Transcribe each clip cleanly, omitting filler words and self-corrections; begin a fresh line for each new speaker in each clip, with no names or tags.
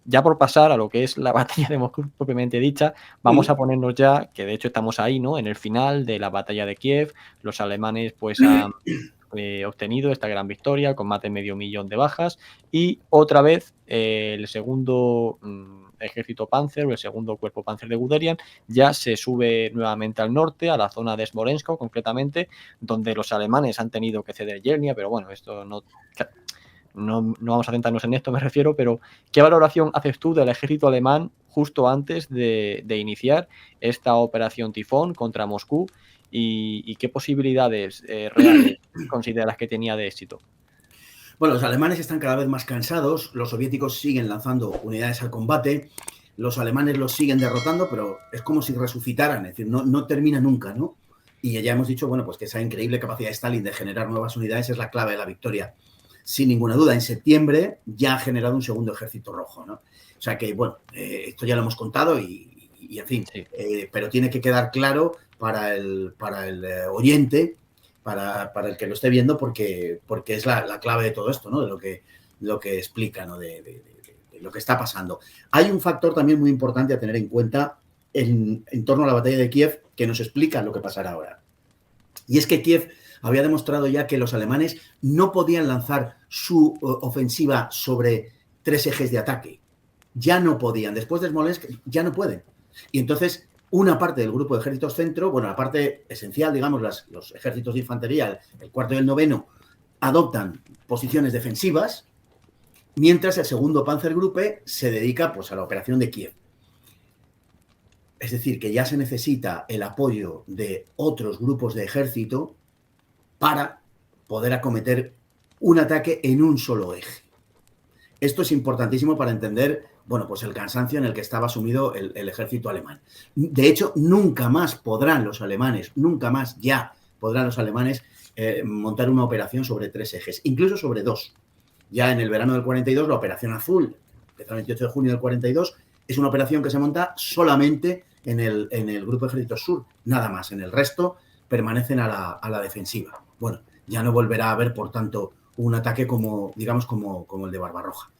ya por pasar a lo que es la batalla de Moscú propiamente dicha, vamos a ponernos ya, que de hecho estamos ahí, ¿no? En el final de la batalla de Kiev, los alemanes pues han obtenido esta gran victoria con más de 500.000 de bajas y otra vez el segundo ejército Panzer o el segundo cuerpo Panzer de Guderian ya se sube nuevamente al norte, a la zona de Smolensk concretamente, donde los alemanes han tenido que ceder Yelnya, pero bueno, esto no vamos a centrarnos en esto, me refiero, pero ¿qué valoración haces tú del ejército alemán justo antes de iniciar esta operación Tifón contra Moscú y qué posibilidades reales consideras que tenía de éxito?
Bueno, los alemanes están cada vez más cansados, los soviéticos siguen lanzando unidades al combate, los alemanes los siguen derrotando, pero es como si resucitaran, es decir, no termina nunca, ¿no? Y ya hemos dicho, bueno, pues que esa increíble capacidad de Stalin de generar nuevas unidades es la clave de la victoria. Sin ninguna duda, en septiembre ya ha generado un segundo ejército rojo, ¿no? O sea que, bueno, esto ya lo hemos contado y en fin,
Sí.
pero tiene que quedar claro para el oyente, para el que lo esté viendo, porque es la clave de todo esto, ¿no? De lo que explica, ¿no? De lo que está pasando. Hay un factor también muy importante a tener en cuenta en torno a la batalla de Kiev que nos explica lo que pasará ahora. Y es que Kiev había demostrado ya que los alemanes no podían lanzar su ofensiva sobre 3 ejes de ataque. Ya no podían. Después de Smolensk ya no pueden. Y entonces una parte del grupo de ejércitos centro, bueno, la parte esencial, digamos, los ejércitos de infantería, el cuarto y el noveno, adoptan posiciones defensivas, mientras el segundo Panzergruppe se dedica pues, a la operación de Kiev. Es decir, que ya se necesita el apoyo de otros grupos de ejército para poder acometer un ataque en un solo eje. Esto es importantísimo para entender, bueno, pues el cansancio en el que estaba sumido el ejército alemán. De hecho, nunca más podrán los alemanes montar una operación sobre 3 ejes, incluso sobre 2. Ya en el verano del 42, la Operación Azul, empezó el 28 de junio del 42, es una operación que se monta solamente en el Grupo de Ejércitos Sur, nada más. En el resto permanecen a la defensiva. Bueno, ya no volverá a haber, por tanto, un ataque como el de Barbarroja.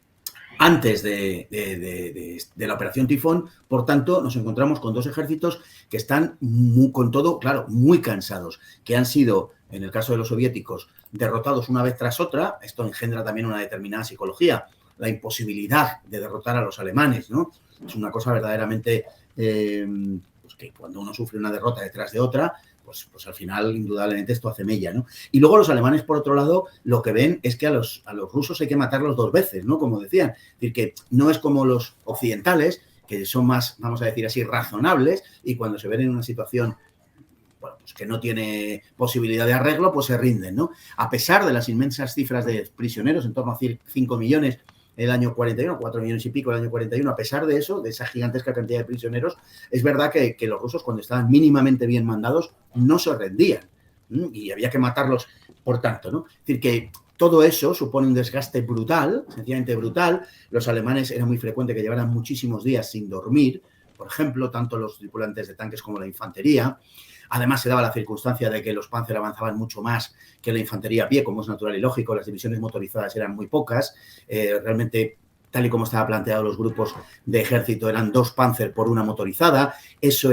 Antes de la Operación Tifón, por tanto, nos encontramos con 2 ejércitos que están, muy cansados, que han sido, en el caso de los soviéticos, derrotados una vez tras otra. Esto engendra también una determinada psicología, la imposibilidad de derrotar a los alemanes, ¿no? Es una cosa verdaderamente pues que cuando uno sufre una derrota detrás de otra, pues al final, indudablemente, esto hace mella, ¿no? Y luego los alemanes, por otro lado, lo que ven es que a los rusos hay que matarlos 2 veces, ¿no? Como decían. Es decir, que no es como los occidentales, que son más, vamos a decir así, razonables, y cuando se ven en una situación bueno, pues que no tiene posibilidad de arreglo, pues se rinden, ¿no? A pesar de las inmensas cifras de prisioneros, en torno a 5 millones el año 41, 4 millones y pico el año 41, a pesar de eso, de esa gigantesca cantidad de prisioneros, es verdad que los rusos, cuando estaban mínimamente bien mandados, no se rendían. Y había que matarlos por tanto, ¿no? Es decir, que todo eso supone un desgaste brutal, sencillamente brutal. Los alemanes era muy frecuente que llevaran muchísimos días sin dormir, por ejemplo, tanto los tripulantes de tanques como la infantería. Además, se daba la circunstancia de que los Panzer avanzaban mucho más que la infantería a pie, como es natural y lógico. Las divisiones motorizadas eran muy pocas. Realmente, tal y como estaba planteado, los grupos de ejército eran 2 Panzer por una motorizada. Eso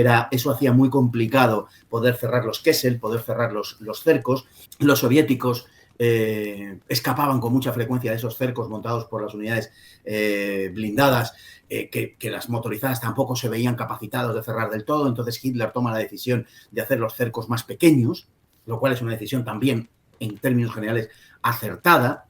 hacía muy complicado poder cerrar los Kessel, poder cerrar los cercos. Los soviéticos escapaban con mucha frecuencia de esos cercos montados por las unidades blindadas, que las motorizadas tampoco se veían capacitados de cerrar del todo. Entonces Hitler toma la decisión de hacer los cercos más pequeños, lo cual es una decisión también, en términos generales, acertada,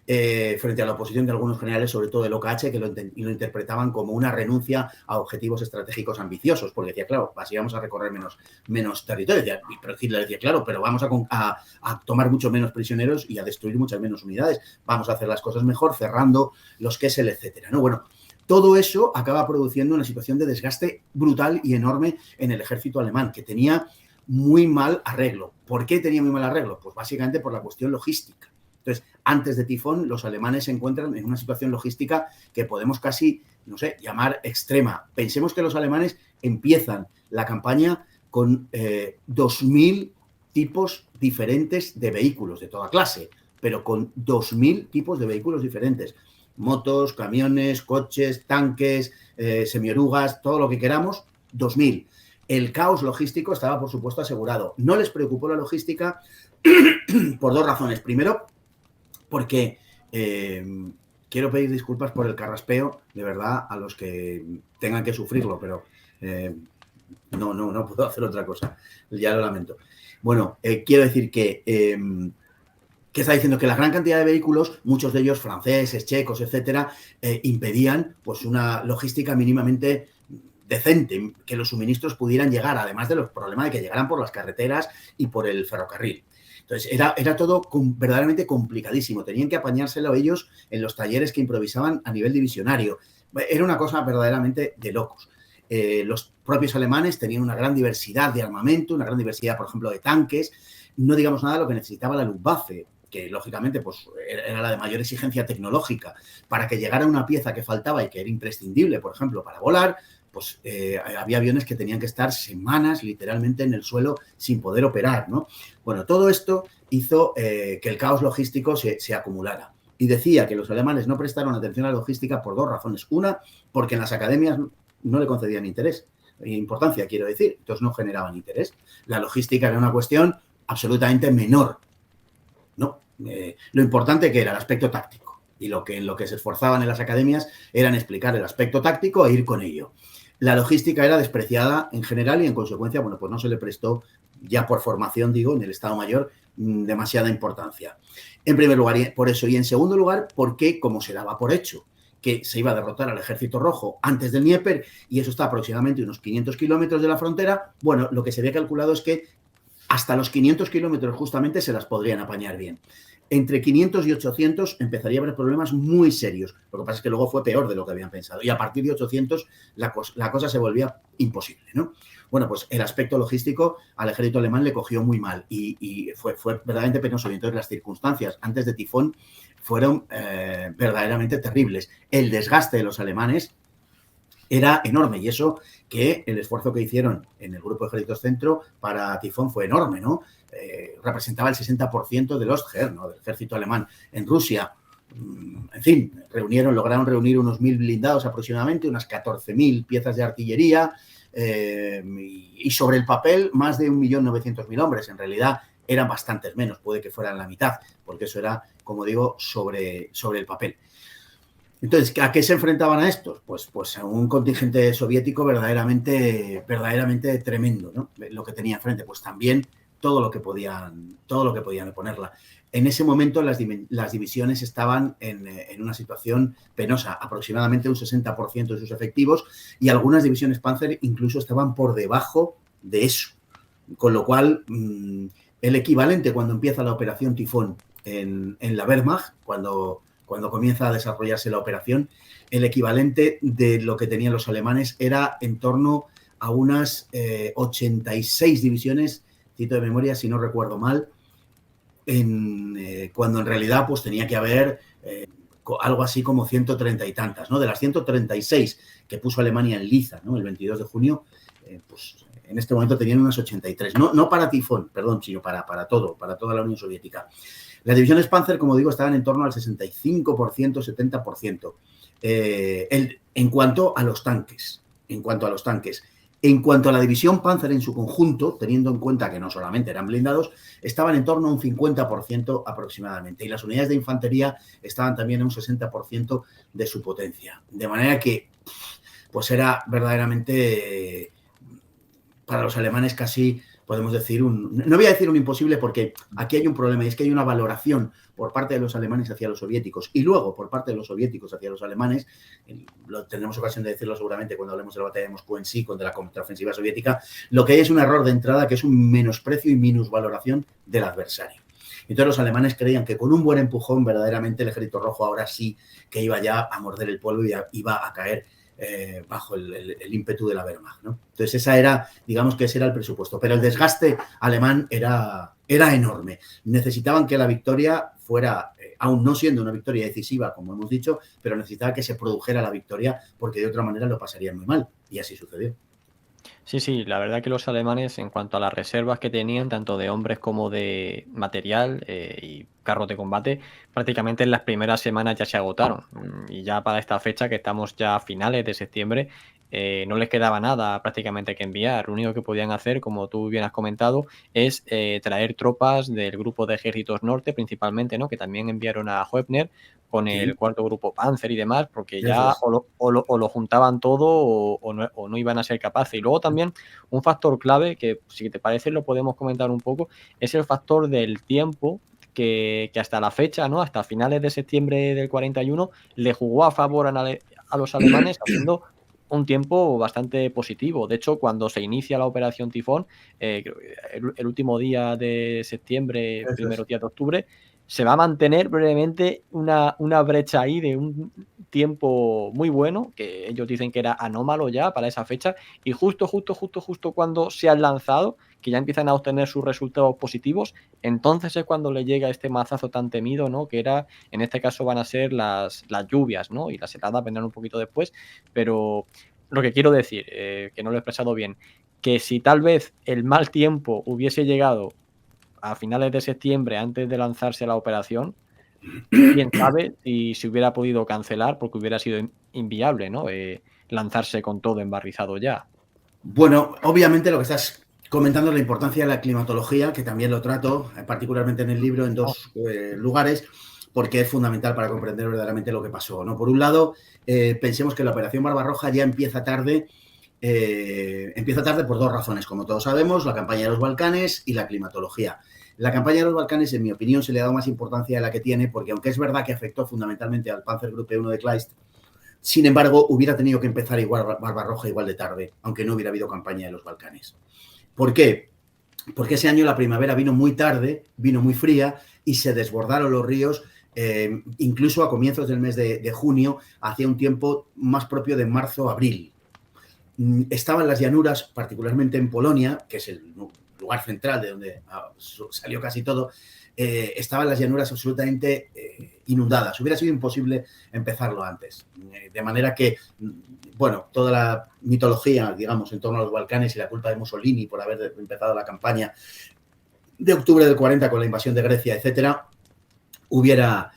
frente a la oposición de algunos generales, sobre todo del OKH, que lo interpretaban como una renuncia a objetivos estratégicos ambiciosos, porque decía, claro, así vamos a recorrer menos territorio. Pero Hitler decía, claro, pero vamos a tomar mucho menos prisioneros y a destruir muchas menos unidades. Vamos a hacer las cosas mejor, cerrando los Kessel, etcétera, ¿no? Bueno, todo eso acaba produciendo una situación de desgaste brutal y enorme en el ejército alemán, que tenía muy mal arreglo. ¿Por qué tenía muy mal arreglo? Pues básicamente por la cuestión logística. Entonces, antes de Tifón, los alemanes se encuentran en una situación logística que podemos casi, no sé, llamar extrema. Pensemos que los alemanes empiezan la campaña con 2.000 tipos diferentes de vehículos de toda clase, pero con 2.000 tipos de vehículos diferentes. motos, camiones, coches, tanques, semiorugas, todo lo que queramos, 2.000. El caos logístico estaba, por supuesto, asegurado. No les preocupó la logística por dos razones. Primero, porque quiero pedir disculpas por el carraspeo, de verdad, a los que tengan que sufrirlo, pero no puedo hacer otra cosa. Ya lo lamento. Bueno, quiero decir que está diciendo que la gran cantidad de vehículos, muchos de ellos franceses, checos, etcétera, impedían pues una logística mínimamente decente, que los suministros pudieran llegar, además de los problemas de que llegaran por las carreteras y por el ferrocarril. Entonces, era todo verdaderamente complicadísimo. Tenían que apañárselo ellos en los talleres que improvisaban a nivel divisionario. Era una cosa verdaderamente de locos. Los propios alemanes tenían una gran diversidad de armamento, una gran diversidad, por ejemplo, de tanques. No digamos nada de lo que necesitaba la Luftwaffe, que lógicamente pues, era la de mayor exigencia tecnológica. Para que llegara una pieza que faltaba y que era imprescindible, por ejemplo, para volar, pues había aviones que tenían que estar semanas literalmente en el suelo sin poder operar, ¿no? Bueno, todo esto hizo que el caos logístico se acumulara. Y decía que los alemanes no prestaron atención a la logística por dos razones. Una, porque en las academias no le concedían importancia, quiero decir, entonces no generaban interés. La logística era una cuestión absolutamente menor, ¿no? Lo importante que era el aspecto táctico. Y en lo que se esforzaban en las academias era en explicar el aspecto táctico e ir con ello. La logística era despreciada en general y en consecuencia, bueno, pues no se le prestó, ya por formación, digo, en el Estado Mayor, demasiada importancia. En primer lugar, por eso. Y en segundo lugar, porque, como se daba por hecho que se iba a derrotar al Ejército Rojo antes del Dnieper, y eso está aproximadamente unos 500 kilómetros de la frontera, bueno, lo que se había calculado es que hasta los 500 kilómetros justamente se las podrían apañar bien. Entre 500 y 800 empezaría a haber problemas muy serios. Lo que pasa es que luego fue peor de lo que habían pensado. Y a partir de 800 la cosa se volvía imposible, ¿no? Bueno, pues el aspecto logístico al ejército alemán le cogió muy mal y fue verdaderamente penoso. Y entonces las circunstancias antes de Tifón fueron verdaderamente terribles. El desgaste de los alemanes era enorme y eso que el esfuerzo que hicieron en el Grupo de Ejércitos Centro para Tifón fue enorme, ¿no? Representaba el 60% del Ostheer, ¿no? Del ejército alemán en Rusia. En fin, lograron reunir unos 1.000 blindados aproximadamente, unas 14.000 piezas de artillería y sobre el papel más de 1.900.000 hombres. En realidad eran bastantes menos, puede que fueran la mitad, porque eso era, como digo, sobre el papel. Entonces, ¿a qué se enfrentaban a estos? Pues a un contingente soviético verdaderamente tremendo, ¿no? Lo que tenía enfrente, pues también todo lo que podían ponerla. En ese momento las divisiones estaban en una situación penosa, aproximadamente un 60% de sus efectivos, y algunas divisiones Panzer incluso estaban por debajo de eso. Con lo cual, el equivalente cuando empieza la operación Tifón en la Wehrmacht, cuando comienza a desarrollarse la operación, el equivalente de lo que tenían los alemanes era en torno a unas 86 divisiones, cito de memoria si no recuerdo mal, cuando en realidad pues tenía que haber algo así como 130 y tantas, ¿no? De las 136 que puso Alemania en Liza, ¿no? El 22 de junio, pues en este momento tenían unas 83. No para Tifón, perdón, sino para toda la Unión Soviética. Las divisiones Panzer, como digo, estaban en torno al 65%, 70%. En cuanto a los tanques. En cuanto a la división Panzer en su conjunto, teniendo en cuenta que no solamente eran blindados, estaban en torno a un 50% aproximadamente. Y las unidades de infantería estaban también en un 60% de su potencia. De manera que, pues era verdaderamente, para los alemanes casi, podemos decir, no voy a decir un imposible porque aquí hay un problema y es que hay una valoración por parte de los alemanes hacia los soviéticos y luego por parte de los soviéticos hacia los alemanes, tendremos ocasión de decirlo seguramente cuando hablemos de la batalla de Moscú en sí, contra la contraofensiva soviética, lo que hay es un error de entrada que es un menosprecio y minusvaloración del adversario. Entonces los alemanes creían que con un buen empujón verdaderamente el Ejército Rojo ahora sí que iba ya a morder el polvo y iba a caer bajo el ímpetu de la Wehrmacht, ¿no? Entonces ese era el presupuesto, pero el desgaste alemán era enorme. Necesitaban que la victoria fuera, aún no siendo una victoria decisiva, como hemos dicho, pero necesitaba que se produjera la victoria porque de otra manera lo pasarían muy mal y así sucedió.
Sí, sí, la verdad que los alemanes, en cuanto a las reservas que tenían, tanto de hombres como de material y carros de combate, prácticamente en las primeras semanas ya se agotaron. Y ya para esta fecha, que estamos ya a finales de septiembre, no les quedaba nada prácticamente que enviar. Lo único que podían hacer, como tú bien has comentado, es traer tropas del grupo de ejércitos norte, principalmente, ¿no? Que también enviaron a Hoepner con el
Sí,
cuarto grupo Panzer y demás, porque
eso
ya
es.
o lo juntaban todo o no iban a ser capaces. Y luego también un factor clave, que si te parece lo podemos comentar un poco, es el factor del tiempo que hasta la fecha, ¿no? Hasta finales de septiembre del 41, le jugó a favor a los alemanes haciendo un tiempo bastante positivo. De hecho, cuando se inicia la operación Tifón, creo que el último día de septiembre,
Eso es.
primeros días de octubre, se va a mantener brevemente una brecha ahí de un tiempo muy bueno, que ellos dicen que era anómalo ya para esa fecha, y justo cuando se han lanzado, que ya empiezan a obtener sus resultados positivos, entonces es cuando le llega este mazazo tan temido, ¿no? Que era, en este caso van a ser las lluvias, ¿no? Y las heladas vendrán un poquito después, pero lo que quiero decir, que no lo he expresado bien, que si tal vez el mal tiempo hubiese llegado a finales de septiembre, antes de lanzarse la operación, quién sabe si se hubiera podido cancelar, porque hubiera sido inviable, ¿no? Lanzarse con todo embarrizado ya.
Bueno, obviamente lo que estás comentando es la importancia de la climatología, que también lo trato, particularmente en el libro, en
Oh,
dos lugares, porque es fundamental para comprender verdaderamente lo que pasó, ¿no? Por un lado, pensemos que la Operación Barbarroja ya empieza tarde por dos razones, como todos sabemos, la campaña de los Balcanes y la climatología. La campaña de los Balcanes, en mi opinión, se le ha dado más importancia de la que tiene, porque aunque es verdad que afectó fundamentalmente al Panzergruppe 1 de Kleist, sin embargo, hubiera tenido que empezar igual Barbarroja igual de tarde, aunque no hubiera habido campaña de los Balcanes. ¿Por qué? Porque ese año la primavera vino muy tarde, vino muy fría y se desbordaron los ríos, incluso a comienzos del mes de junio, hacia un tiempo más propio de marzo-abril. Estaban las llanuras, particularmente en Polonia, que es el lugar central de donde salió casi todo, estaban las llanuras absolutamente inundadas. Hubiera sido imposible empezarlo antes. De manera que, bueno, toda la mitología, digamos, en torno a los Balcanes y la culpa de Mussolini por haber empezado la campaña de octubre del 40 con la invasión de Grecia, etcétera, hubiera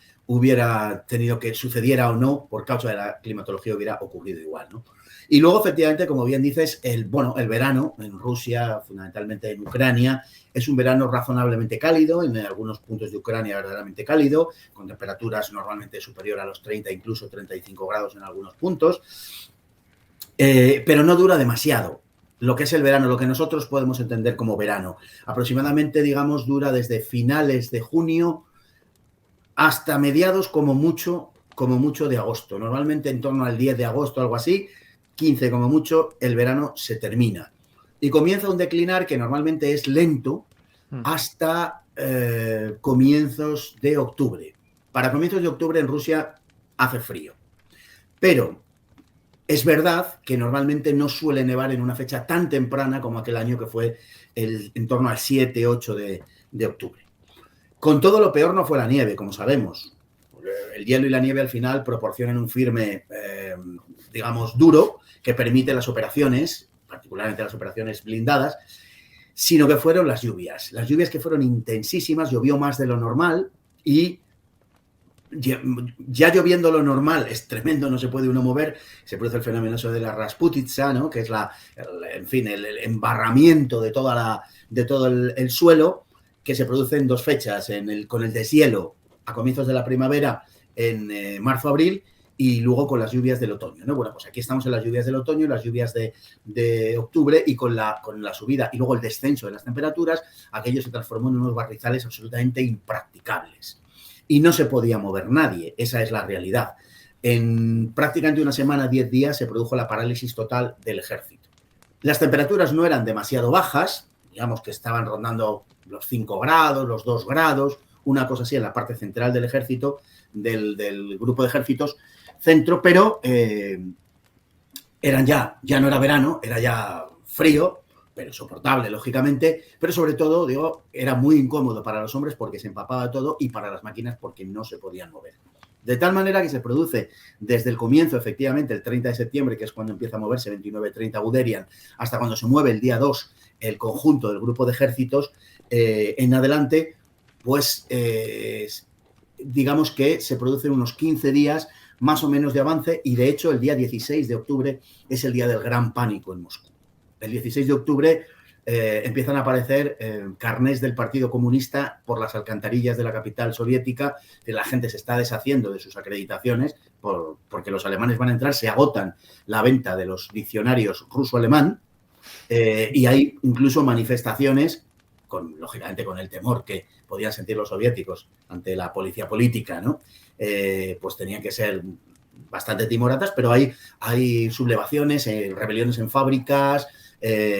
tenido que sucediera o no, por causa de la climatología hubiera ocurrido igual, ¿no? Y luego, efectivamente, como bien dices, el verano en Rusia, fundamentalmente en Ucrania, es un verano razonablemente cálido, en algunos puntos de Ucrania verdaderamente cálido, con temperaturas normalmente superior a los 30, incluso 35 grados en algunos puntos, pero no dura demasiado. Lo que es el verano, lo que nosotros podemos entender como verano, aproximadamente, digamos, dura desde finales de junio hasta mediados como mucho de agosto. Normalmente en torno al 10 de agosto, algo así, 15 como mucho, el verano se termina. Y comienza un declinar que normalmente es lento
mm.
hasta comienzos de octubre. Para comienzos de octubre en Rusia hace frío. Pero es verdad que normalmente no suele nevar en una fecha tan temprana como aquel año que fue en torno al 7, 8 de octubre. Con todo, lo peor no fue la nieve, como sabemos. El hielo y la nieve al final proporcionan un firme, digamos, duro que permite las operaciones, particularmente las operaciones blindadas, sino que fueron las lluvias. Las lluvias que fueron intensísimas, llovió más de lo normal y ya lloviendo lo normal es tremendo, no se puede uno mover, se produce el fenómeno eso de la Rasputitsa, ¿no? Que es el embarramiento de todo el suelo, que se produce en dos fechas, con el deshielo a comienzos de la primavera, en marzo-abril, y luego con las lluvias del otoño, ¿no? Bueno, pues aquí estamos en las lluvias del otoño, las lluvias de octubre, y con la subida y luego el descenso de las temperaturas, aquello se transformó en unos barrizales absolutamente impracticables. Y no se podía mover nadie, esa es la realidad. En prácticamente una semana, 10 días, se produjo la parálisis total del ejército. Las temperaturas no eran demasiado bajas, digamos que estaban rondando los 5 grados, los 2 grados, una cosa así en la parte central del ejército, del grupo de ejércitos centro, pero ya no era verano, era ya frío, pero soportable, lógicamente, pero sobre todo, digo, era muy incómodo para los hombres porque se empapaba todo y para las máquinas porque no se podían mover. De tal manera que se produce desde el comienzo, efectivamente, el 30 de septiembre, que es cuando empieza a moverse 29-30 Guderian, hasta cuando se mueve el día 2 el conjunto del grupo de ejércitos, en adelante, pues digamos que se producen unos 15 días más o menos de avance, y de hecho el día 16 de octubre es el día del gran pánico en Moscú. El 16 de octubre empiezan a aparecer carnés del Partido Comunista por las alcantarillas de la capital soviética, que la gente se está deshaciendo de sus acreditaciones porque los alemanes van a entrar, se agotan la venta de los diccionarios ruso-alemán, y hay incluso manifestaciones, lógicamente con el temor que podían sentir los soviéticos ante la policía política, ¿no? Pues tenían que ser bastante timoratas, pero hay sublevaciones, rebeliones en fábricas,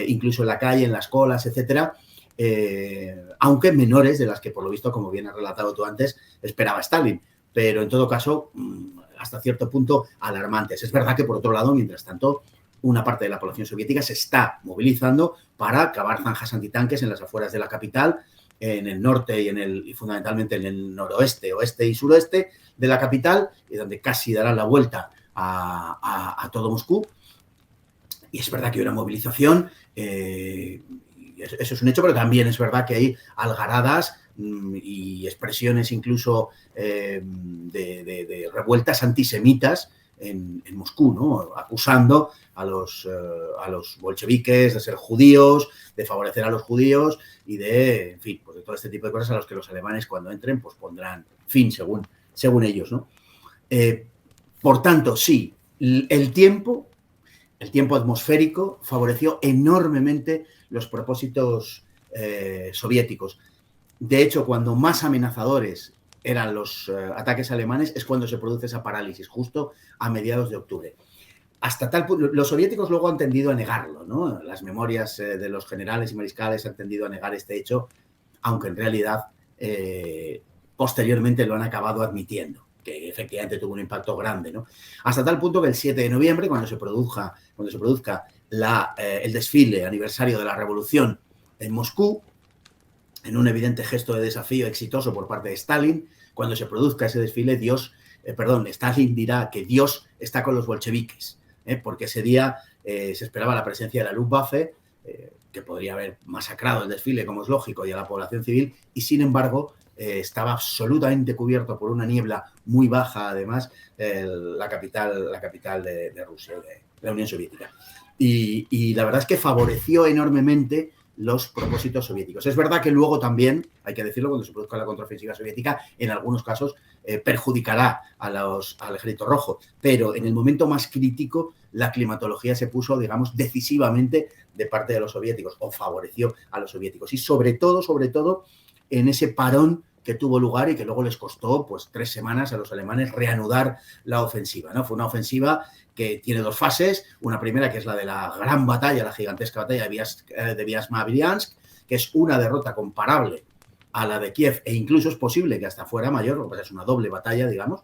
incluso en la calle, en las colas, etcétera, aunque menores de las que, por lo visto, como bien has relatado tú antes, esperaba Stalin, pero en todo caso, hasta cierto punto, alarmantes. Es verdad que, por otro lado, mientras tanto, una parte de la población soviética se está movilizando para cavar zanjas antitanques en las afueras de la capital, en el norte y fundamentalmente en el noroeste, oeste y suroeste de la capital, y donde casi darán la vuelta a todo Moscú. Y es verdad que hay una movilización, eso es un hecho, pero también es verdad que hay algaradas y expresiones incluso de revueltas antisemitas en Moscú, ¿no? Acusando a los bolcheviques de ser judíos, de favorecer a los judíos y de, en fin, pues de todo este tipo de cosas a los que los alemanes, cuando entren, pues pondrán fin según ellos, ¿no? Por tanto, sí, el tiempo atmosférico favoreció enormemente los propósitos soviéticos. De hecho, cuando más amenazadores eran los ataques alemanes, es cuando se produce esa parálisis, justo a mediados de octubre. Hasta tal punto, los soviéticos luego han tendido a negarlo, ¿no? Las memorias de los generales y mariscales han tendido a negar este hecho, aunque en realidad posteriormente lo han acabado admitiendo, que efectivamente tuvo un impacto grande, ¿no? Hasta tal punto que el 7 de noviembre, cuando se produzca el desfile aniversario de la Revolución en Moscú, en un evidente gesto de desafío exitoso por parte de Stalin, cuando se produzca ese desfile, Stalin dirá que Dios está con los bolcheviques, porque ese día se esperaba la presencia de la Luftwaffe, que podría haber masacrado el desfile, como es lógico, y a la población civil, y sin embargo estaba absolutamente cubierto por una niebla muy baja, además, la capital de Rusia, de la Unión Soviética. Y la verdad es que favoreció enormemente los propósitos soviéticos. Es verdad que luego también, hay que decirlo, cuando se produzca la contraofensiva soviética, en algunos casos perjudicará al Ejército Rojo, pero en el momento más crítico la climatología se puso, digamos, decisivamente de parte de los soviéticos, o favoreció a los soviéticos. Y sobre todo, en ese parón que tuvo lugar y que luego les costó pues 3 semanas a los alemanes reanudar la ofensiva, ¿no? Fue una ofensiva que tiene 2 fases, una primera que es la de la gran batalla, la gigantesca batalla de Vyazma-Briansk, que es una derrota comparable a la de Kiev, e incluso es posible que hasta fuera mayor, porque es una doble batalla, digamos,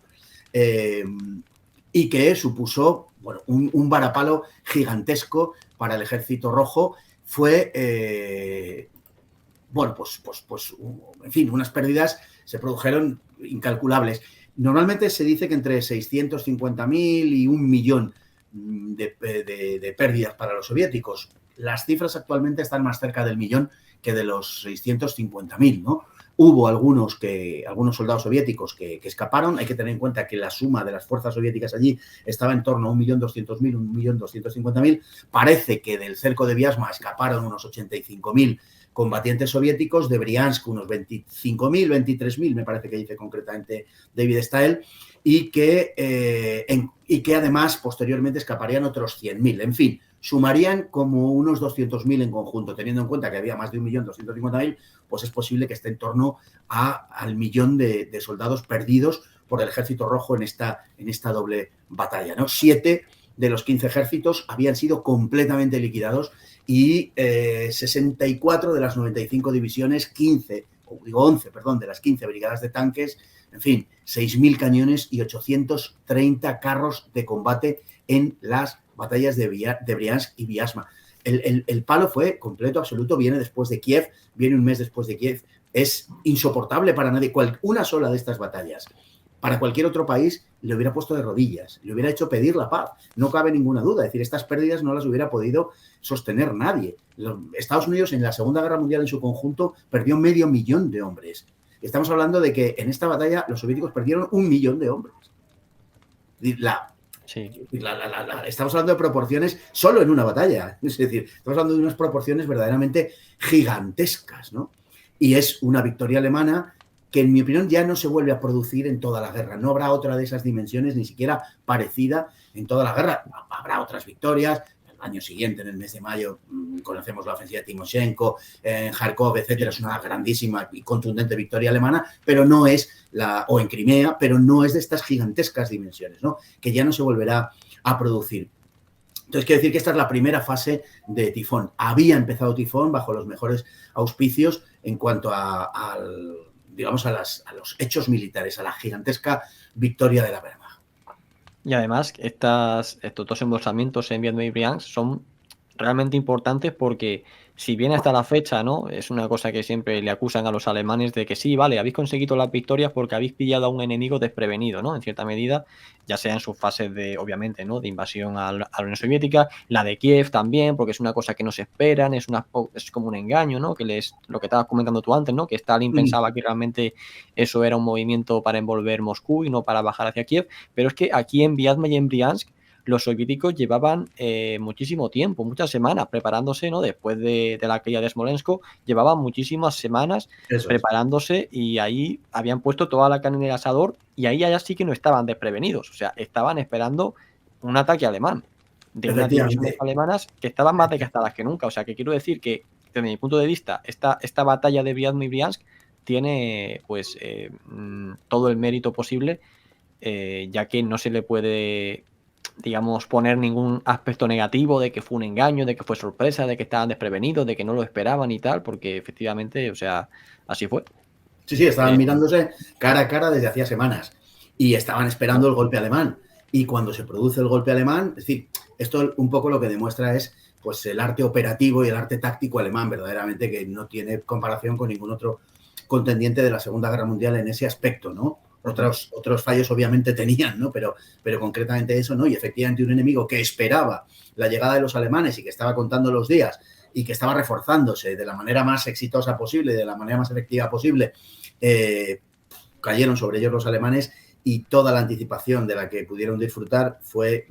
y que supuso, bueno, un varapalo gigantesco para el Ejército Rojo. Fue bueno, pues, en fin, unas pérdidas se produjeron incalculables. Normalmente se dice que entre 650.000 y 1 millón de pérdidas para los soviéticos. Las cifras actualmente están más cerca del millón que de los 650.000, ¿no? Hubo algunos soldados soviéticos que escaparon. Hay que tener en cuenta que la suma de las fuerzas soviéticas allí estaba en torno a 1.200.000, 1.250.000. Parece que del cerco de Vyazma escaparon unos 85.000 combatientes soviéticos, de Briansk unos 25.000, 23.000, me parece que dice concretamente David Stael, y que además posteriormente escaparían otros 100.000. En fin, sumarían como unos 200.000 en conjunto. Teniendo en cuenta que había más de 1.250.000, pues es posible que esté en torno al millón de soldados perdidos por el Ejército Rojo en esta doble batalla, ¿no? 7 de los 15 ejércitos habían sido completamente liquidados, y 64 de las 95 divisiones, 11 de las 15 brigadas de tanques, en fin, 6.000 cañones y 830 carros de combate en las batallas de Briansk y Vyazma. El palo fue completo, absoluto, viene después de Kiev, viene un mes después de Kiev. Es insoportable para nadie. Una sola de estas batallas para cualquier otro país le hubiera puesto de rodillas, le hubiera hecho pedir la paz. No cabe ninguna duda. Es decir, estas pérdidas no las hubiera podido sostener nadie. Estados Unidos en la Segunda Guerra Mundial en su conjunto perdió 500.000 de hombres. Estamos hablando de que en esta batalla los soviéticos perdieron 1.000.000 de hombres. Estamos hablando de proporciones solo en una batalla. Es decir, estamos hablando de unas proporciones verdaderamente gigantescas, ¿no? Y es una victoria alemana que, en mi opinión, ya no se vuelve a producir en toda la guerra. No habrá otra de esas dimensiones, ni siquiera parecida en toda la guerra. Habrá otras victorias. El año siguiente, en el mes de mayo, conocemos la ofensiva de Timoshenko, en Kharkov, etcétera. Es una grandísima y contundente victoria alemana, pero no es o en Crimea, pero no es de estas gigantescas dimensiones, ¿no? Que ya no se volverá a producir. Entonces, quiero decir que esta es la primera fase de Tifón. Había empezado Tifón bajo los mejores auspicios en cuanto a los hechos militares, a la gigantesca victoria de la Wehrmacht.
Y además, estos dos embolsamientos en Vietnam y Briansk son realmente importantes porque, si bien hasta la fecha, ¿no?, es una cosa que siempre le acusan a los alemanes de que sí, vale, habéis conseguido las victorias porque habéis pillado a un enemigo desprevenido, ¿no?, en cierta medida, ya sea en sus fases de, obviamente, ¿no?, de invasión a la Unión Soviética, la de Kiev también, porque es una cosa que no se esperan, es como un engaño, ¿no?, lo que estabas comentando tú antes, ¿no?, que Stalin pensaba que realmente eso era un movimiento para envolver Moscú y no para bajar hacia Kiev, pero es que aquí en Vietnam y en Briansk los soviéticos llevaban muchísimo tiempo, muchas semanas preparándose, ¿no? Después de la caída de Smolensk, llevaban muchísimas semanas preparándose y ahí habían puesto toda la carne en el asador y ahí ya sí que no estaban desprevenidos, o sea, estaban esperando un ataque alemán de unas divisiones alemanas que estaban más desgastadas que nunca. O sea, que quiero decir que, desde mi punto de vista, esta batalla de Vietnam y Briansk tiene pues todo el mérito posible, ya que no se le puede, digamos, poner ningún aspecto negativo de que fue un engaño, de que fue sorpresa, de que estaban desprevenidos, de que no lo esperaban y tal, porque efectivamente, o sea, así fue.
Sí, estaban mirándose cara a cara desde hacía semanas y estaban esperando el golpe alemán. Y cuando se produce el golpe alemán, es decir, esto un poco lo que demuestra es pues el arte operativo y el arte táctico alemán, verdaderamente, que no tiene comparación con ningún otro contendiente de la Segunda Guerra Mundial en ese aspecto, ¿no? Otros fallos obviamente tenían, ¿no? Pero concretamente eso, ¿no? Y efectivamente un enemigo que esperaba la llegada de los alemanes y que estaba contando los días y que estaba reforzándose de la manera más exitosa posible, de la manera más efectiva posible, cayeron sobre ellos los alemanes y toda la anticipación de la que pudieron disfrutar fue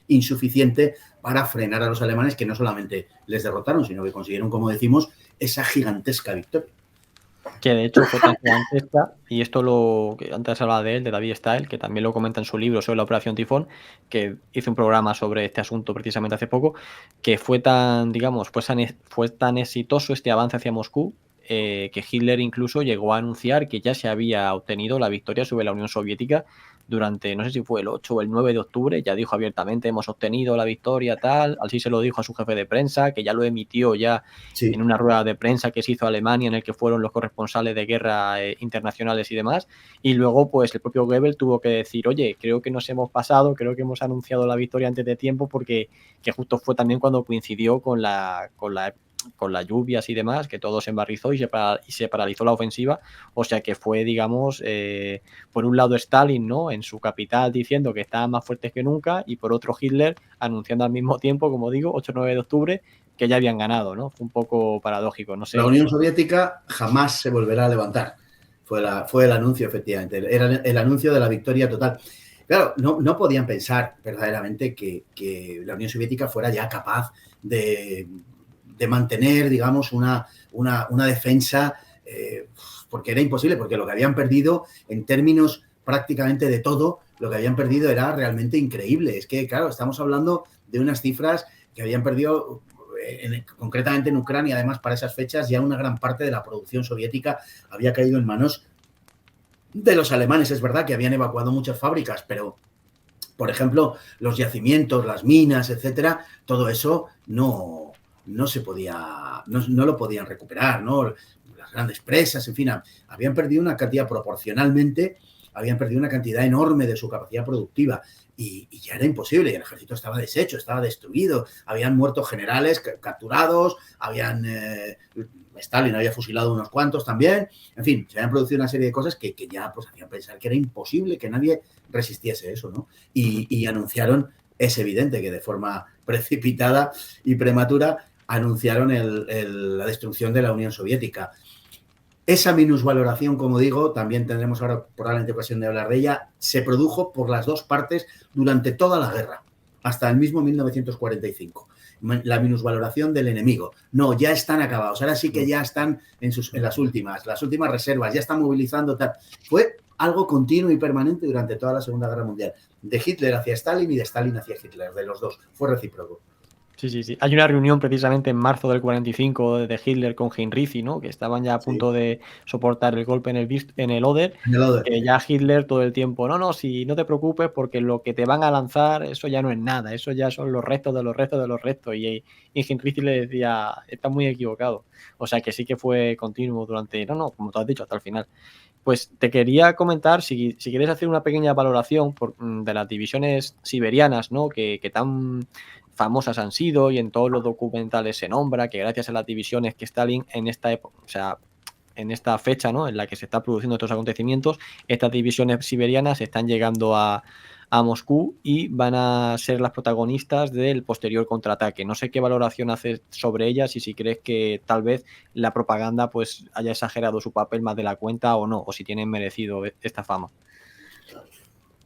insuficiente para frenar a los alemanes, que no solamente les derrotaron, sino que consiguieron, como decimos, esa gigantesca victoria.
Que de hecho fue tan gigantesca, y esto lo que antes hablaba de él, de David Stael, que también lo comenta en su libro sobre la Operación Tifón, que hizo un programa sobre este asunto precisamente hace poco, que fue tan, digamos, fue tan exitoso este avance hacia Moscú, que Hitler incluso llegó a anunciar que ya se había obtenido la victoria sobre la Unión Soviética durante, no sé si fue el 8 o el 9 de octubre, ya dijo abiertamente, hemos obtenido la victoria, tal, así se lo dijo a su jefe de prensa, que ya lo emitió ya en una rueda de prensa que se hizo a Alemania, en el que fueron los corresponsales de guerra internacionales y demás, y luego pues el propio Goebbels tuvo que decir, oye, creo que nos hemos pasado, creo que hemos anunciado la victoria antes de tiempo, porque que justo fue también cuando coincidió con las lluvias y demás, que todo se embarrizó y se paralizó la ofensiva. O sea que fue, digamos, por un lado Stalin, ¿no?, en su capital diciendo que estaban más fuertes que nunca, y por otro Hitler anunciando al mismo tiempo, como digo, 8-9 de octubre, que ya habían ganado, ¿no? Fue un poco paradójico, no sé.
La Unión Soviética jamás se volverá a levantar. Fue el anuncio, efectivamente. Era el anuncio de la victoria total. Claro, no podían pensar verdaderamente que la Unión Soviética fuera ya capaz de mantener, digamos, una defensa, porque era imposible, porque lo que habían perdido en términos prácticamente de todo, lo que habían perdido era realmente increíble. Es que, claro, estamos hablando de unas cifras que habían perdido, concretamente en Ucrania, además para esas fechas, ya una gran parte de la producción soviética había caído en manos de los alemanes. Es verdad que habían evacuado muchas fábricas, pero, por ejemplo, los yacimientos, las minas, etcétera, todo eso no se podía, no lo podían recuperar, ¿no? Las grandes presas, en fin, habían perdido una cantidad proporcionalmente, habían perdido una cantidad enorme de su capacidad productiva y ya era imposible, y el ejército estaba deshecho, estaba destruido, habían muerto generales capturados, Stalin había fusilado unos cuantos también, en fin, se habían producido una serie de cosas que ya pues hacían pensar que era imposible que nadie resistiese eso, ¿no? Y anunciaron, es evidente que de forma precipitada y prematura, anunciaron la destrucción de la Unión Soviética. Esa minusvaloración, como digo, también tendremos ahora probablemente ocasión de hablar de ella, se produjo por las dos partes durante toda la guerra, hasta el mismo 1945. La minusvaloración del enemigo. No, ya están acabados, ahora sí que ya están en las últimas reservas, ya están movilizando, tal. Fue algo continuo y permanente durante toda la Segunda Guerra Mundial, de Hitler hacia Stalin y de Stalin hacia Hitler, de los dos, fue recíproco.
Sí. Hay una reunión precisamente en marzo del 45 de Hitler con Heinrich, ¿no? Que estaban ya a punto de soportar el golpe en el Oder. Que ya Hitler todo el tiempo, no, si no te preocupes porque lo que te van a lanzar, eso ya no es nada, eso ya son los restos de los restos de los restos. Y Heinrich le decía, estás muy equivocado. O sea que sí que fue continuo durante, como tú has dicho, hasta el final. Pues te quería comentar, si quieres hacer una pequeña valoración de las divisiones siberianas, ¿no? Que tan famosas han sido y en todos los documentales se nombra que gracias a las divisiones que Stalin en esta época, o sea, en esta fecha, ¿no? En la que se están produciendo estos acontecimientos, estas divisiones siberianas están llegando a Moscú y van a ser las protagonistas del posterior contraataque. No sé qué valoración haces sobre ellas y si crees que tal vez la propaganda pues haya exagerado su papel más de la cuenta o no, o si tienen merecido esta fama.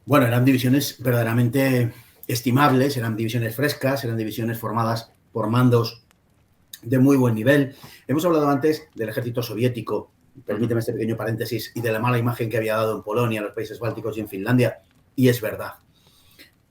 Bueno, eran divisiones verdaderamente estimables, eran divisiones frescas, eran divisiones formadas por mandos de muy buen nivel. Hemos hablado antes del ejército soviético, permíteme este pequeño paréntesis, y de la mala imagen que había dado en Polonia, en los países bálticos y en Finlandia, y es verdad.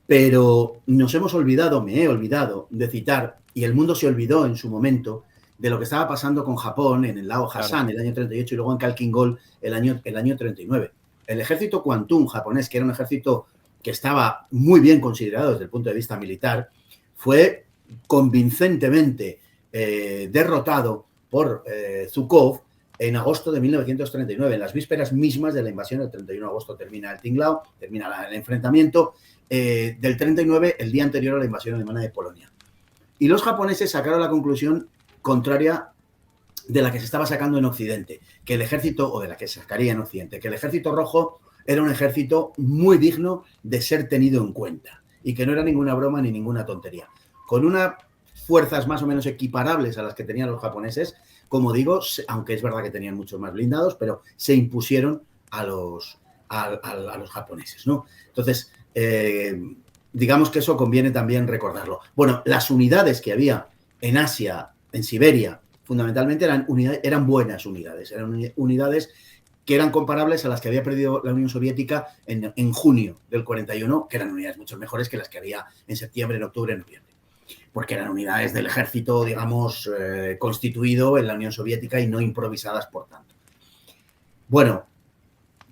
Pero nos hemos olvidado, me he olvidado de citar, y el mundo se olvidó en su momento, de lo que estaba pasando con Japón en el Lao Hassan, el año 38, y luego en Khalkhin-Gol el año 39. El ejército Kwantung japonés, que era un ejército que estaba muy bien considerado desde el punto de vista militar, fue convincentemente derrotado por Zhukov en agosto de 1939, en las vísperas mismas de la invasión. El 31 de agosto termina el Tinglao, termina el enfrentamiento del 39, el día anterior a la invasión alemana de Polonia. Y los japoneses sacaron la conclusión contraria de la que se estaba sacando en Occidente, que el ejército, o de la que se sacaría en Occidente, que el ejército rojo era un ejército muy digno de ser tenido en cuenta y que no era ninguna broma ni ninguna tontería. Con unas fuerzas más o menos equiparables a las que tenían los japoneses, como digo, aunque es verdad que tenían muchos más blindados, pero se impusieron a los japoneses, ¿no? Entonces, digamos que eso conviene también recordarlo. Bueno, las unidades que había en Asia, en Siberia, fundamentalmente eran buenas unidades, eran unidades que eran comparables a las que había perdido la Unión Soviética en junio del 41, que eran unidades mucho mejores que las que había en septiembre, en octubre, en noviembre, porque eran unidades del ejército, digamos, constituido en la Unión Soviética y no improvisadas, por tanto. Bueno,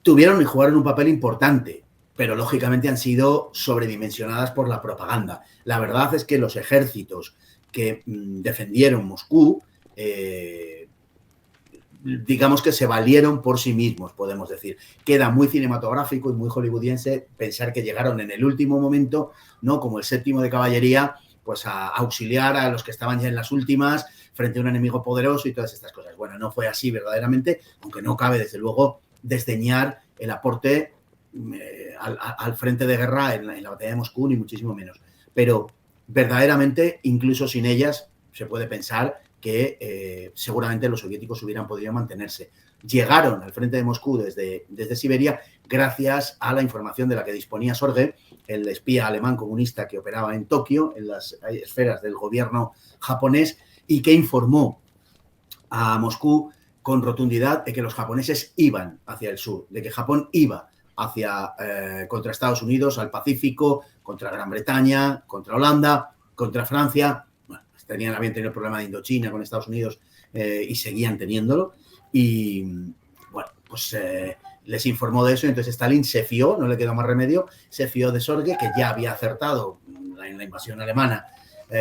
tuvieron y jugaron un papel importante, pero lógicamente han sido sobredimensionadas por la propaganda. La verdad es que los ejércitos que defendieron Moscú, digamos que se valieron por sí mismos, podemos decir. Queda muy cinematográfico y muy hollywoodiense pensar que llegaron en el último momento, ¿no? Como el séptimo de caballería, pues a auxiliar a los que estaban ya en las últimas frente a un enemigo poderoso y todas estas cosas. Bueno, no fue así verdaderamente, aunque no cabe, desde luego, desdeñar el aporte al frente de guerra en la batalla de Moscú, ni muchísimo menos. Pero verdaderamente, incluso sin ellas, se puede pensar que seguramente los soviéticos hubieran podido mantenerse. Llegaron al frente de Moscú desde Siberia gracias a la información de la que disponía Sorge, el espía alemán comunista que operaba en Tokio, en las esferas del gobierno japonés, y que informó a Moscú con rotundidad de que los japoneses iban hacia el sur, de que Japón iba contra Estados Unidos, al Pacífico, contra Gran Bretaña, contra Holanda, contra Francia. Bueno, habían tenido el problema de Indochina con Estados Unidos y seguían teniéndolo. Y bueno, pues les informó de eso, y entonces Stalin se fió, no le quedó más remedio, se fió de Sorge, que ya había acertado en la invasión alemana,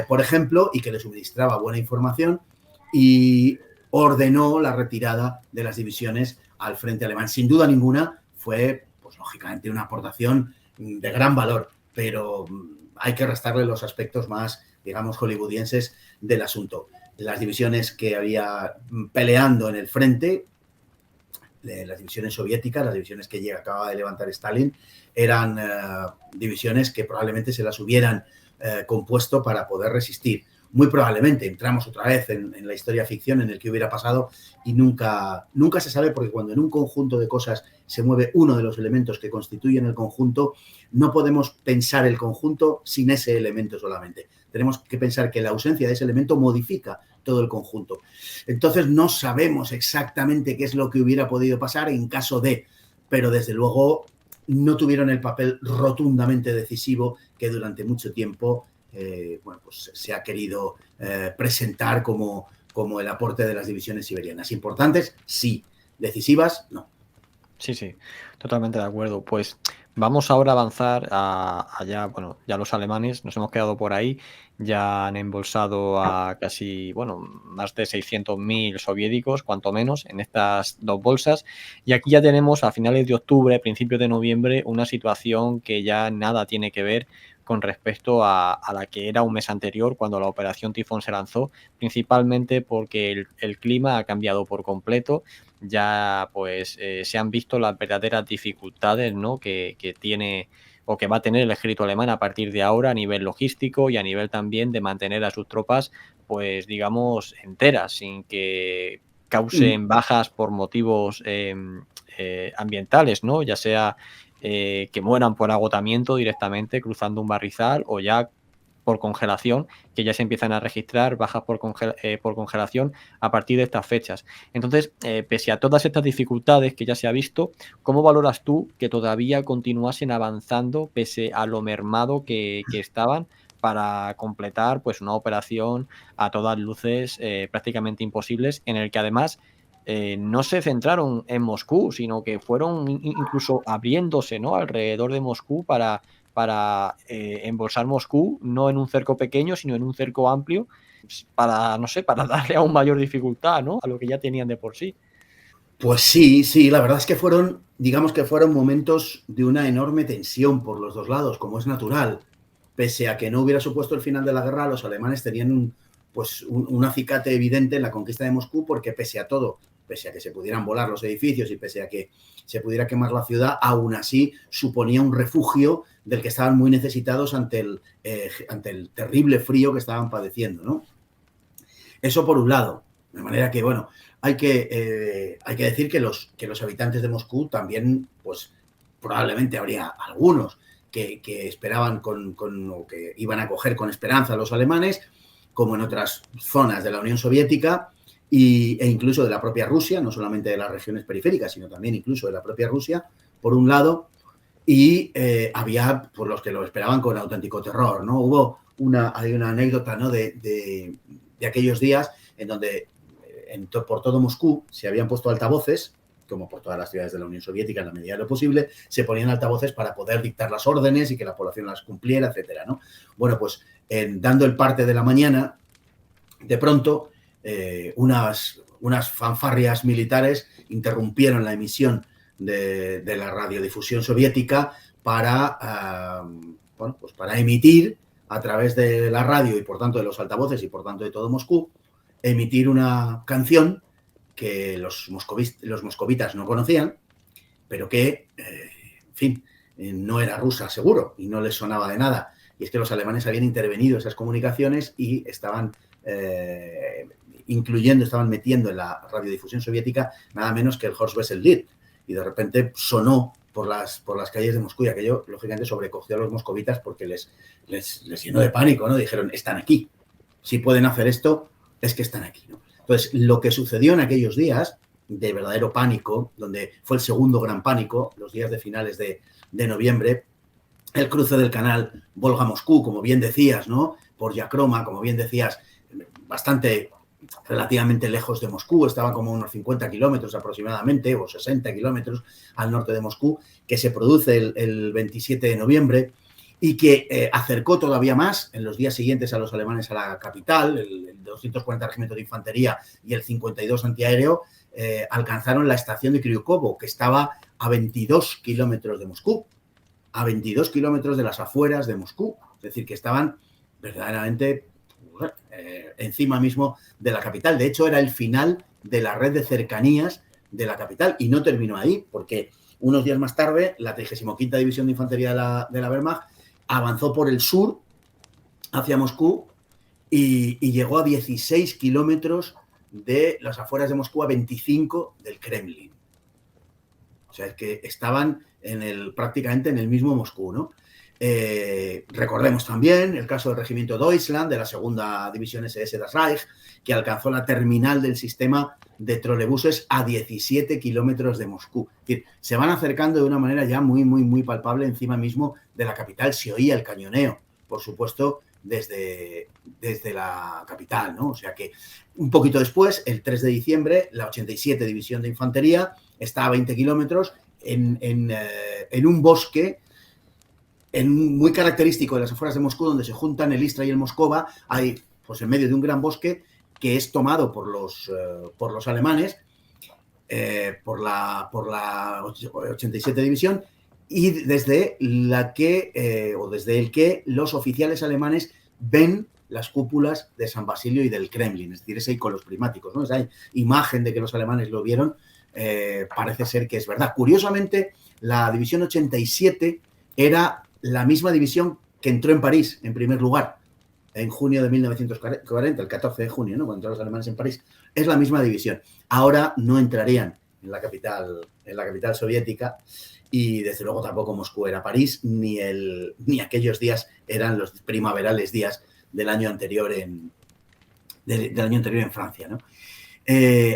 por ejemplo, y que le suministraba buena información, y ordenó la retirada de las divisiones al frente alemán. Sin duda ninguna fue, pues lógicamente, una aportación de gran valor pero hay que restarle los aspectos más, digamos, hollywoodienses del asunto. Las divisiones que había peleando en el frente, las divisiones soviéticas, las divisiones que acababa de levantar Stalin, eran divisiones que probablemente se las hubieran compuesto para poder resistir. Muy probablemente entramos otra vez en la historia ficción en el que hubiera pasado y nunca se sabe, porque cuando en un conjunto de cosas se mueve uno de los elementos que constituyen el conjunto, no podemos pensar el conjunto sin ese elemento solamente. Tenemos que pensar que la ausencia de ese elemento modifica todo el conjunto. Entonces no sabemos exactamente qué es lo que hubiera podido pasar en caso de, pero desde luego no tuvieron el papel rotundamente decisivo que durante mucho tiempo pues se ha querido presentar como el aporte de las divisiones siberianas. ¿Importantes? Sí. ¿Decisivas? No.
Sí, totalmente de acuerdo. Pues vamos ahora a avanzar allá, bueno, ya los alemanes, nos hemos quedado por ahí, ya han embolsado a casi, bueno, más de 600.000 soviéticos, cuanto menos, en estas dos bolsas. Y aquí ya tenemos a finales de octubre, principios de noviembre, una situación que ya nada tiene que ver con respecto a la que era un mes anterior, cuando la operación Tifón se lanzó, principalmente porque el clima ha cambiado por completo. Ya pues se han visto las verdaderas dificultades, ¿no?, que tiene o que va a tener el ejército alemán a partir de ahora a nivel logístico y a nivel también de mantener a sus tropas, pues digamos, enteras, sin que causen bajas por motivos ambientales, ¿no? Ya sea que mueran por agotamiento directamente cruzando un barrizal o ya por congelación, que ya se empiezan a registrar bajas por congelación a partir de estas fechas. Entonces, pese a todas estas dificultades que ya se ha visto, ¿cómo valoras tú que todavía continuasen avanzando pese a lo mermado que estaban para completar pues una operación a todas luces prácticamente imposibles, en el que además no se centraron en Moscú, sino que fueron incluso abriéndose, ¿no?, alrededor de Moscú para embolsar Moscú, no en un cerco pequeño, sino en un cerco amplio, para, no sé, para darle aún mayor dificultad, ¿no?, a lo que ya tenían de por sí.
Pues sí, la verdad es que digamos que fueron momentos de una enorme tensión por los dos lados, como es natural. Pese a que no hubiera supuesto el final de la guerra, los alemanes tenían un acicate evidente en la conquista de Moscú, porque pese a todo, pese a que se pudieran volar los edificios y pese a que se pudiera quemar la ciudad, aún así suponía un refugio del que estaban muy necesitados ante el terrible frío que estaban padeciendo, ¿no? Eso por un lado. De manera que, bueno, hay que decir que los habitantes de Moscú también, pues probablemente habría algunos que esperaban o que iban a acoger con esperanza a los alemanes, como en otras zonas de la Unión Soviética e incluso de la propia Rusia, no solamente de las regiones periféricas, sino también incluso de la propia Rusia, por un lado, y había pues, los que lo esperaban con auténtico terror, ¿no? Hay una anécdota, ¿no?, de aquellos días en donde por todo Moscú se habían puesto altavoces, como por todas las ciudades de la Unión Soviética en la medida de lo posible, se ponían altavoces para poder dictar las órdenes y que la población las cumpliera, etcétera, ¿no? Bueno, pues dando el parte de la mañana, de pronto unas fanfarrias militares interrumpieron la emisión de la radiodifusión soviética para emitir a través de la radio y por tanto de los altavoces y por tanto de todo Moscú, emitir una canción que los moscovitas no conocían, pero que, en fin, no era rusa seguro y no les sonaba de nada. Y es que los alemanes habían intervenido esas comunicaciones y estaban estaban metiendo en la radiodifusión soviética nada menos que el Horst Wessel Lied. Y de repente sonó por las calles de Moscú y aquello, lógicamente, sobrecogió a los moscovitas porque les llenó de pánico, ¿no? Dijeron, están aquí. Si pueden hacer esto, es que están aquí, ¿no? Entonces, lo que sucedió en aquellos días de verdadero pánico, donde fue el segundo gran pánico, los días de finales de noviembre, el cruce del canal Volga-Moscú, como bien decías, ¿no?, por Yakroma, como bien decías, relativamente lejos de Moscú, estaba como unos 50 kilómetros aproximadamente, o 60 kilómetros al norte de Moscú, que se produce el 27 de noviembre y que acercó todavía más en los días siguientes a los alemanes a la capital, el 240 Regimiento de Infantería y el 52 Antiaéreo, alcanzaron la estación de Kryukovo, que estaba a 22 kilómetros de Moscú. a 22 kilómetros de las afueras de Moscú. Es decir, que estaban verdaderamente encima mismo de la capital. De hecho, era el final de la red de cercanías de la capital y no terminó ahí, porque unos días más tarde la 35ª División de Infantería de la Wehrmacht avanzó por el sur hacia Moscú y llegó a 16 kilómetros de las afueras de Moscú, a 25 del Kremlin. O sea, es que estaban prácticamente en el mismo Moscú, ¿no? Recordemos también el caso del regimiento Deutschland, de la segunda división SS das Reich, que alcanzó la terminal del sistema de trolebuses a 17 kilómetros de Moscú. Es decir, se van acercando de una manera ya muy, muy, muy palpable encima mismo de la capital. Se oía el cañoneo, por supuesto, desde la capital, ¿no? O sea que un poquito después, el 3 de diciembre, la 87 División de Infantería está a 20 kilómetros en un bosque muy característico de las afueras de Moscú, donde se juntan el Istra y el Moskova. Hay, pues, en medio de un gran bosque que es tomado por los alemanes, por la 87 División, y desde el que los oficiales alemanes ven las cúpulas de San Basilio y del Kremlin, es decir, ese iconos prismáticos, ¿no? Esa imagen de que los alemanes lo vieron, parece ser que es verdad. Curiosamente, la División 87 era la misma división que entró en París, en primer lugar, en junio de 1940, el 14 de junio, ¿no? Cuando entraron los alemanes en París. Es la misma división. Ahora no entrarían en la capital soviética, y desde luego tampoco Moscú era París, ni aquellos días eran los primaverales días del año anterior en Francia, ¿no?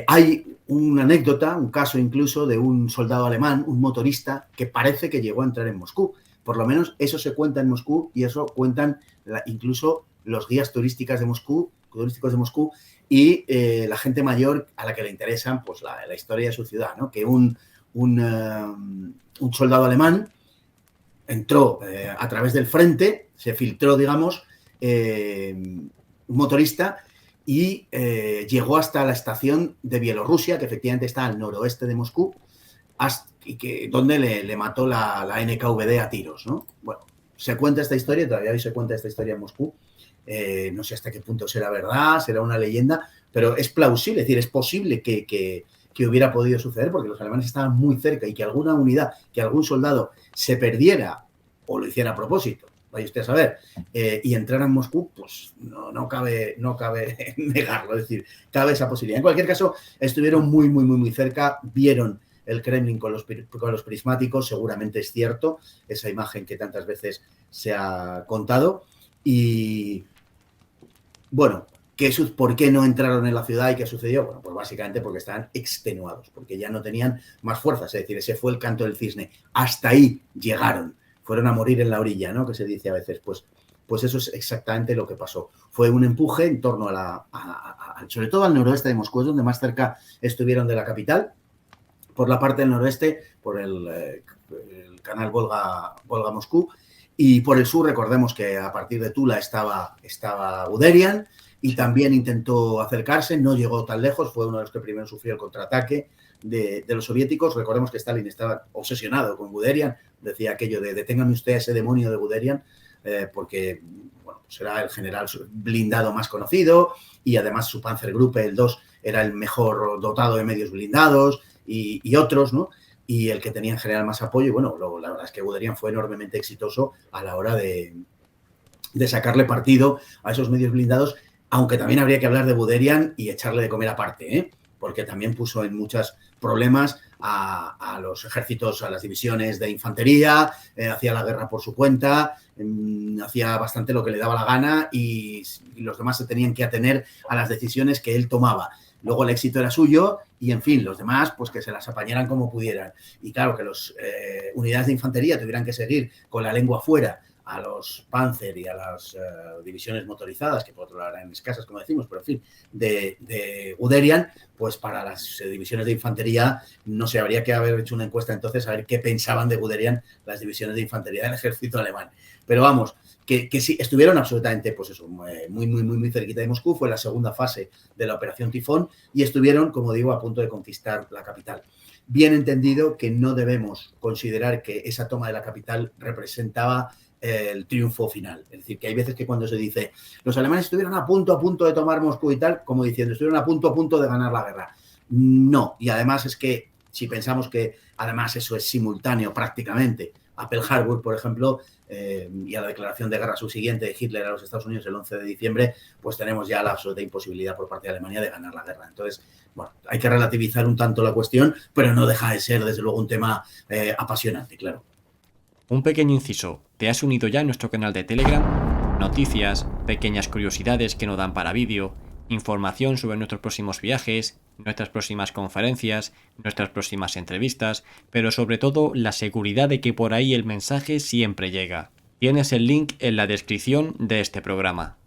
Hay una anécdota, un caso incluso de un soldado alemán, un motorista, que parece que llegó a entrar en Moscú. Por lo menos eso se cuenta en Moscú, y eso cuentan incluso los guías turísticos de Moscú, y la gente mayor a la que le interesan, pues, la historia de su ciudad, ¿no? Que un soldado alemán entró a través del frente, se filtró, digamos, un motorista, y llegó hasta la estación de Bielorrusia, que efectivamente está al noroeste de Moscú, donde le mató la NKVD a tiros, ¿no? Bueno, se cuenta esta historia, todavía hoy se cuenta esta historia en Moscú. No sé hasta qué punto será verdad, será una leyenda, pero es plausible, es decir, es posible que hubiera podido suceder, porque los alemanes estaban muy cerca, y que alguna unidad, que algún soldado se perdiera o lo hiciera a propósito, vaya usted a saber, y entrara en Moscú, pues no cabe negarlo, es decir, cabe esa posibilidad. En cualquier caso, estuvieron muy, muy, muy, muy cerca, vieron el Kremlin con los prismáticos, seguramente es cierto, esa imagen que tantas veces se ha contado. Y bueno, ¿por qué no entraron en la ciudad y qué sucedió? Bueno, pues básicamente porque estaban extenuados, porque ya no tenían más fuerzas, es decir, ese fue el canto del cisne, hasta ahí llegaron, fueron a morir en la orilla, ¿no? Que se dice a veces, pues eso es exactamente lo que pasó. Fue un empuje en torno sobre todo al noroeste de Moscú, es donde más cerca estuvieron de la capital. Por la parte del noroeste, por el canal Volga-Moscú, y por el sur, recordemos que a partir de Tula estaba Guderian, y también intentó acercarse, no llegó tan lejos, fue uno de los que primero sufrió el contraataque de los soviéticos. Recordemos que Stalin estaba obsesionado con Guderian, decía aquello de deténgame usted a ese demonio de Guderian, porque, bueno, pues era el general blindado más conocido, y además su Panzergruppe, el 2, era el mejor dotado de medios blindados, y otros, ¿no? Y el que tenía en general más apoyo. Y bueno, la verdad es que Guderian fue enormemente exitoso a la hora de sacarle partido a esos medios blindados, aunque también habría que hablar de Guderian y echarle de comer aparte, ¿eh? Porque también puso en muchos problemas a los ejércitos, a las divisiones de infantería, hacía la guerra por su cuenta, hacía bastante lo que le daba la gana, y los demás se tenían que atener a las decisiones que él tomaba. Luego el éxito era suyo, y en fin, los demás, pues que se las apañaran como pudieran. Y claro, que las unidades de infantería tuvieran que seguir con la lengua fuera a los Panzer y a las divisiones motorizadas, que por otro lado eran escasas, como decimos, pero en fin, de Guderian, pues para las divisiones de infantería no se habría que haber hecho una encuesta entonces a ver qué pensaban de Guderian las divisiones de infantería del ejército alemán. Pero vamos, que sí, estuvieron absolutamente, pues eso, muy, muy, muy, muy cerquita de Moscú. Fue la segunda fase de la Operación Tifón, y estuvieron, como digo, a punto de conquistar la capital. bien entendido que no debemos considerar que esa toma de la capital representaba el triunfo final. Es decir, que hay veces que cuando se dice los alemanes estuvieron a punto de tomar Moscú y tal, como diciendo, estuvieron a punto de ganar la guerra. No, y además es que si pensamos que además eso es simultáneo prácticamente a Pearl Harbor, por ejemplo, y a la declaración de guerra subsiguiente de Hitler a los Estados Unidos el 11 de diciembre, pues tenemos ya la absoluta imposibilidad por parte de Alemania de ganar la guerra. Entonces, bueno, hay que relativizar un tanto la cuestión, pero no deja de ser, desde luego, un tema apasionante, claro.
Un pequeño inciso, ¿te has unido ya a nuestro canal de Telegram? Noticias, pequeñas curiosidades que no dan para vídeo, información sobre nuestros próximos viajes, nuestras próximas conferencias, nuestras próximas entrevistas, pero sobre todo la seguridad de que por ahí el mensaje siempre llega. Tienes el link en la descripción de este programa.